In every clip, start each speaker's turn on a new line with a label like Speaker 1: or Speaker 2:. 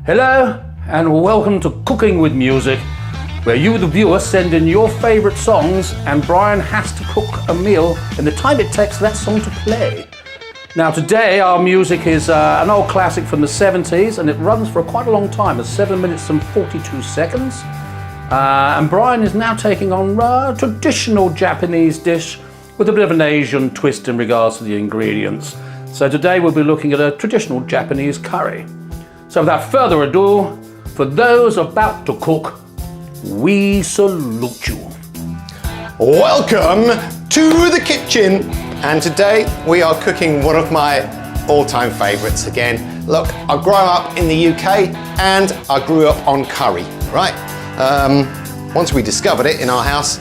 Speaker 1: Hello and welcome to Cooking with Music, where you the viewer send in your favourite songs and Brian has to cook a meal in the time it takes that song to play. Now today our music is an old classic from the 70s and it runs for quite a long time, it's 7 minutes and 42 seconds. And Brian is now taking on a traditional Japanese dish with a bit of an Asian twist in regards to the ingredients. So today we'll be looking at a traditional Japanese curry. So without further ado, for those about to cook, we salute you.
Speaker 2: Welcome to the kitchen. And today we are cooking one of my all-time favorites again. Look, I grew up in the UK and I grew up on curry, right? Once we discovered it in our house,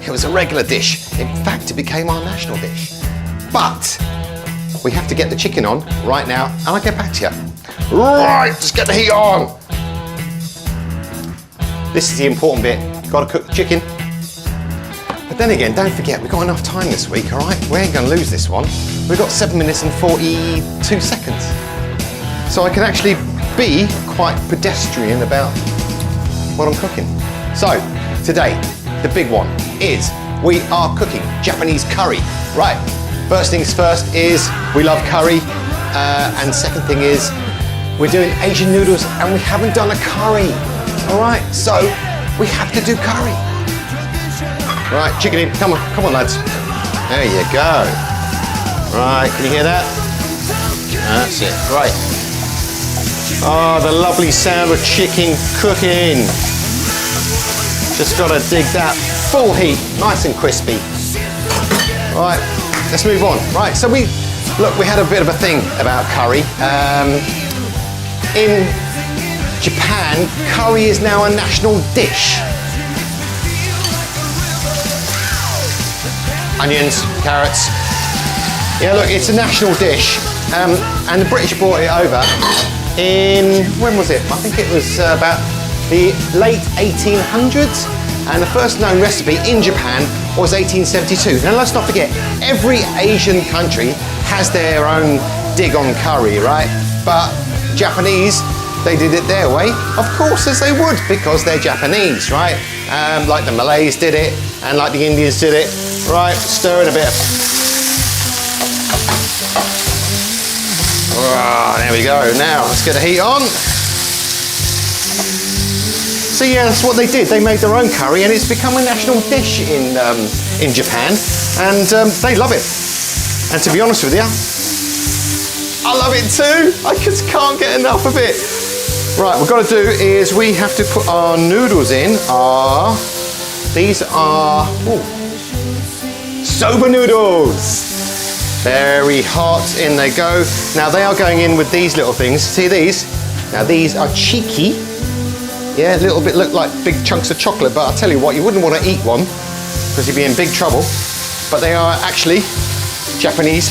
Speaker 2: it was a regular dish. In fact, it became our national dish. But we have to get the chicken on right now and I'll get back to you. Right, let's get the heat on. This is the important bit. Got to cook the chicken. But then again, don't forget, we've got enough time this week, all right? We ain't going to lose this one. We've got 7 minutes and 42 seconds. So I can actually be quite pedestrian about what I'm cooking. So, today, the big one is we are cooking Japanese curry. Right, first things first is we love curry. And second thing is we're doing Asian noodles and we haven't done a curry. All right, so we have to do curry. Right, chicken in, come on lads. There you go. Right, can you hear that? That's it, right. Oh, the lovely sound of chicken cooking. Just gotta dig that full heat, nice and crispy. Right, let's move on. Right, so we had a bit of a thing about curry. In Japan, curry is now a national dish. Onions, carrots. Yeah, look, it's a national dish. And the British brought it over in, when was it? I think it was about the late 1800s. And the first known recipe in Japan was 1872. Now let's not forget, every Asian country has their own dig on curry, right? But Japanese, they did it their way, of course, as they would, because they're Japanese, right? Like the Malays did it, and like the Indians did it. Right, stir it a bit. There we go. Now, let's get the heat on. So yeah, that's what they did. They made their own curry, and it's become a national dish in Japan, and they love it. And to be honest with you, I love it too. I just can't get enough of it. Right, what we've got to do is we have to put our noodles in. These are soba noodles. Very hot, in they go. Now they are going in with these little things. See these? Now these are cheeky. Yeah, a little bit look like big chunks of chocolate, but I'll tell you what, you wouldn't want to eat one because you'd be in big trouble. But they are actually Japanese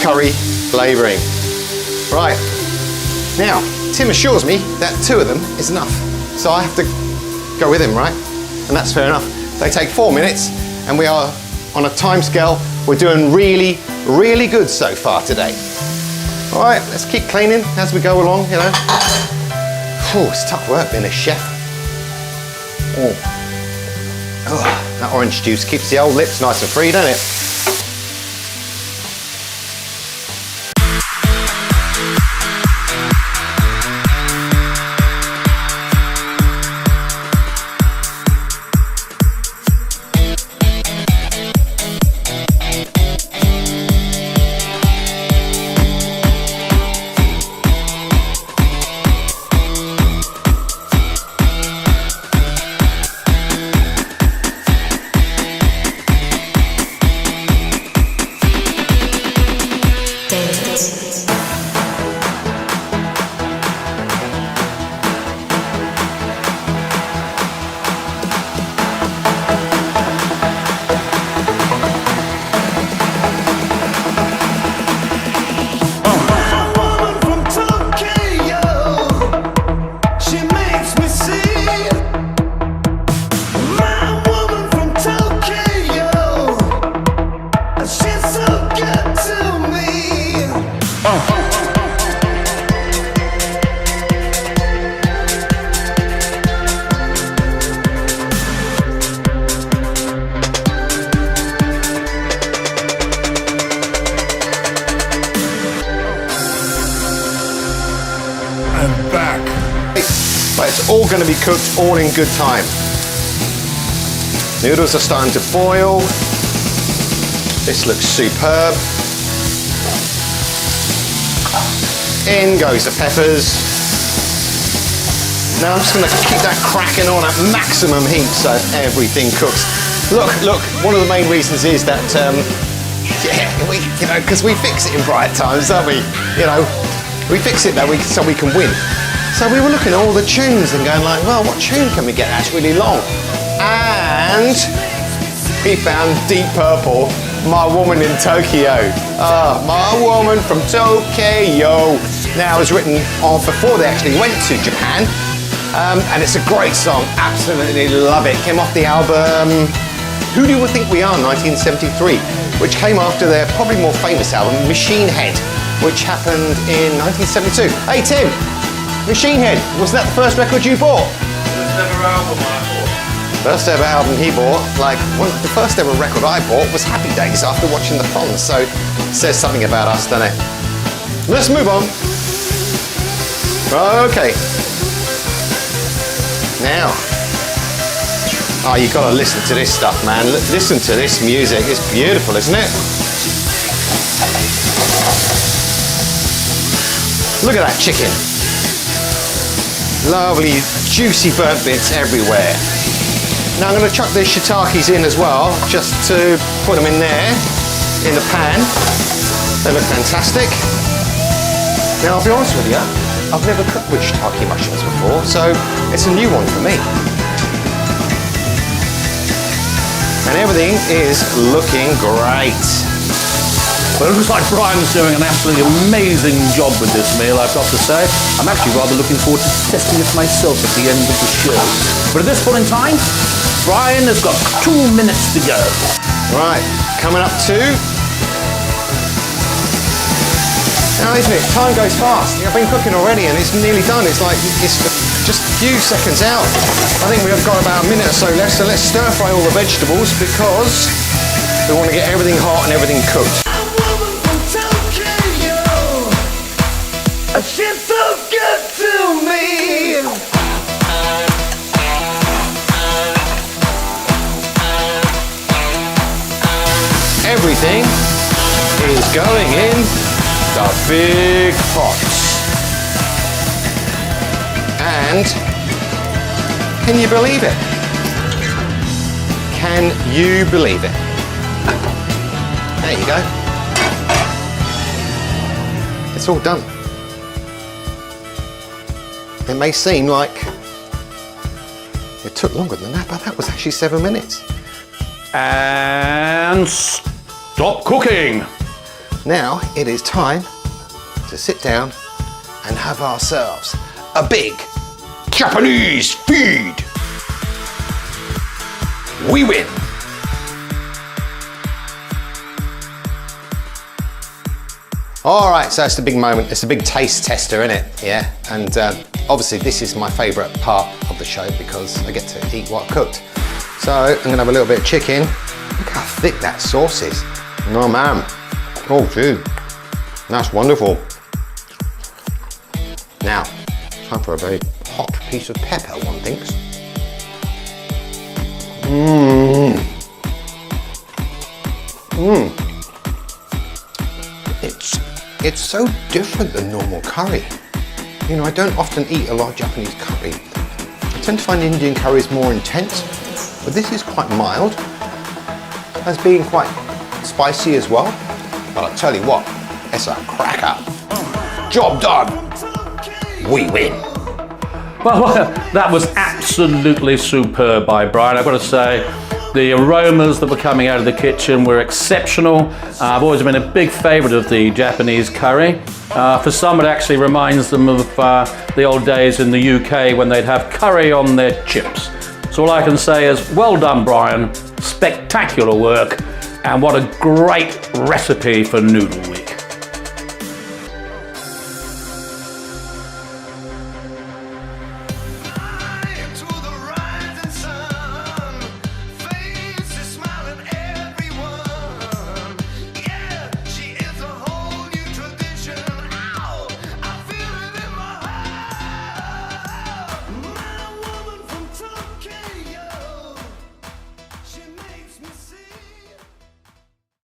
Speaker 2: curry flavouring. Right, now, Tim assures me that 2 of them is enough. So I have to go with him, right? And that's fair enough. They take 4 minutes and we are on a time scale. We're doing really, really good so far today. All right, let's keep cleaning as we go along, you know. It's tough work being a chef. That orange juice keeps the old lips nice and free, doesn't it? all going to be cooked all in good time. Noodles are starting to boil. This looks superb. In goes the peppers. Now I'm just going to keep that cracking on at maximum heat so everything cooks. Look, one of the main reasons is that, because we fix it in bright times, don't we? We fix it that so we can win. So we were looking at all the tunes and going like, well, what tune can we get that's really long? And we found Deep Purple, My Woman in Tokyo. My Woman from Tokyo. Now, it was written on before they actually went to Japan, and it's a great song. Absolutely love it. Came off the album Who Do You Think We Are, 1973, which came after their probably more famous album, Machine Head, which happened in 1972. Hey Tim, Machine Head, wasn't that the first record you bought?
Speaker 1: First ever album I bought.
Speaker 2: First ever album he bought, the first ever record I bought was Happy Days after watching the Fonz, so it says something about us, doesn't it? Let's move on. Okay. Now, you've got to listen to this stuff, man. Listen to this music. It's beautiful, isn't it? Look at that chicken. Lovely, juicy burnt bits everywhere. Now I'm going to chuck the shiitakes in as well, just to put them in there, in the pan. They look fantastic. Now I'll be honest with you, I've never cooked with shiitake mushrooms before, so it's a new one for me. And everything is looking great.
Speaker 1: Well, it looks like Brian's doing an absolutely amazing job with this meal, I've got to say. I'm actually rather looking forward to testing it myself at the end of the show. But at this point in time, Brian has got 2 minutes to go.
Speaker 2: Right, coming up to... Now, isn't it? Time goes fast. I've been cooking already and it's nearly done. It's just a few seconds out. I think we've got about a minute or so left, so let's stir fry all the vegetables because we want to get everything hot and everything cooked. She's so good to me. Everything is going in the big pots. And can you believe it? Can you believe it? There you go. It's all done. It may seem like it took longer than that, but that was actually 7 minutes.
Speaker 1: And stop cooking.
Speaker 2: Now it is time to sit down and have ourselves a big Japanese feed. We win. All right, so it's the big moment. It's a big taste tester, isn't it? Yeah, and obviously this is my favourite part of the show because I get to eat what I cooked. So I'm gonna have a little bit of chicken. Look how thick that sauce is. Oh man, oh dude, that's wonderful. Now, time for a very hot piece of pepper, one thinks. It's so different than normal curry. You know, I don't often eat a lot of Japanese curry. I tend to find Indian curries more intense, but this is quite mild, as being quite spicy as well. But I'll tell you what, it's a cracker. Job done. We win.
Speaker 1: Well, that was absolutely superb by Brian, I've got to say. The aromas that were coming out of the kitchen were exceptional. I've always been a big favourite of the Japanese curry. For some, it actually reminds them of the old days in the UK when they'd have curry on their chips. So all I can say is, well done, Brian. Spectacular work, and what a great recipe for noodle week.